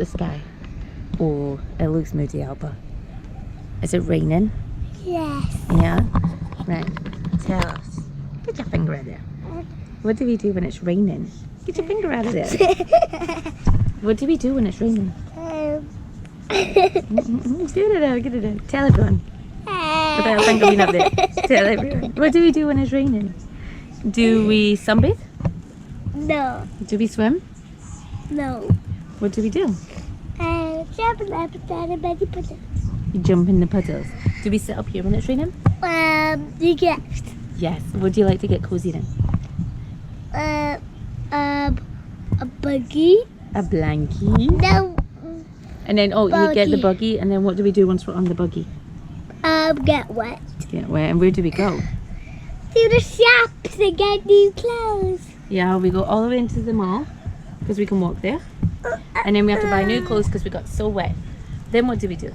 at the sky. Oh, it looks moody, Alba. Is it raining? Yes. Yeah? Right. Tell us. Get your finger out there. What do we do when it's raining? Get your finger out of there. What do we do when it's raining? Get it out, get it out. Tell everyone. Without your finger being up there. Tell everyone. What do we do when it's raining? Do we sunbathe? No. Do we swim? No. What do we do? Jump in the puddles. You jump in the puddles. Do we sit up here when it's raining? You get Yes. Would you like to get cozy then? a buggy. A blankie. No. And then, oh, you get the Buggy. buggy, and then what do we do once we're on the buggy? Get wet. Get wet, and where do we go? To the shops and get new clothes. Yeah, we go all the way into the mall, because we can walk there. And then we have to buy new clothes because we got so wet. Then what do we do?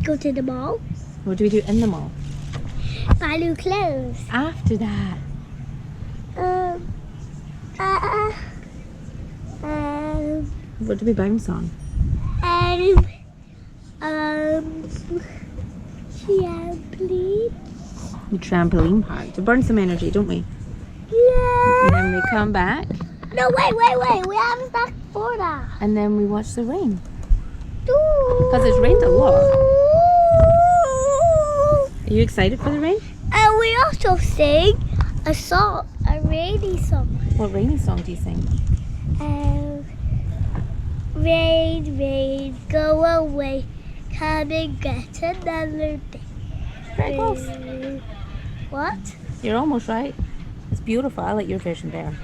Go to the mall. What do we do in the mall? Buy new clothes. After that. What do we bounce on? Trampoline. The trampoline park. To burn some energy, don't we? Yeah. And then we come back, No, wait. We haven't started for that. and then we watch the rain. Because it's rained a lot. Are you excited for the rain? And we also sing a song, a rainy song. What rainy song do you sing? Rain, rain, go away. Come and get another day. Very close. What? You're almost right. It's beautiful. I like your version better.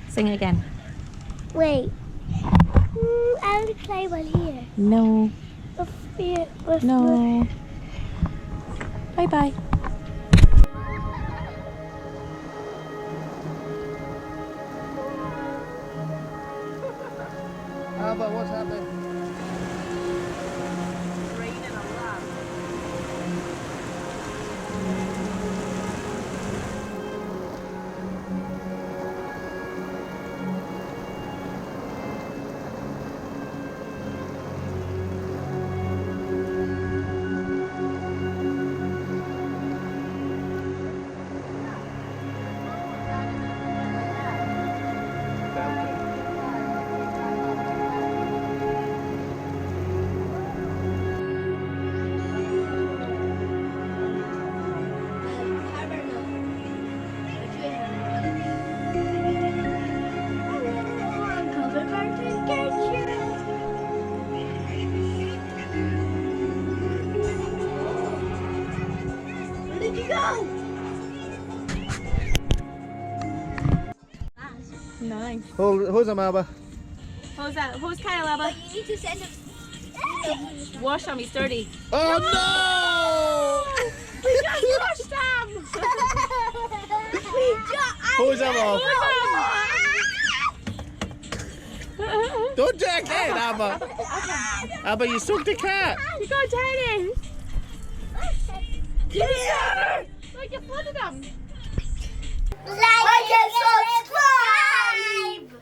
Sing it again. Wait. I'll play one here. No. With No. Bye bye. How about what's happening? Where did you go? Nice. Who's him, Alba? Who's that? Who's Kyle, Abba? You need to send him. Wash him, he's dirty. Oh We just washed him! Who's him off? Don't jack in, Abba. Abba, you soaked the cat. You got tiny! Give me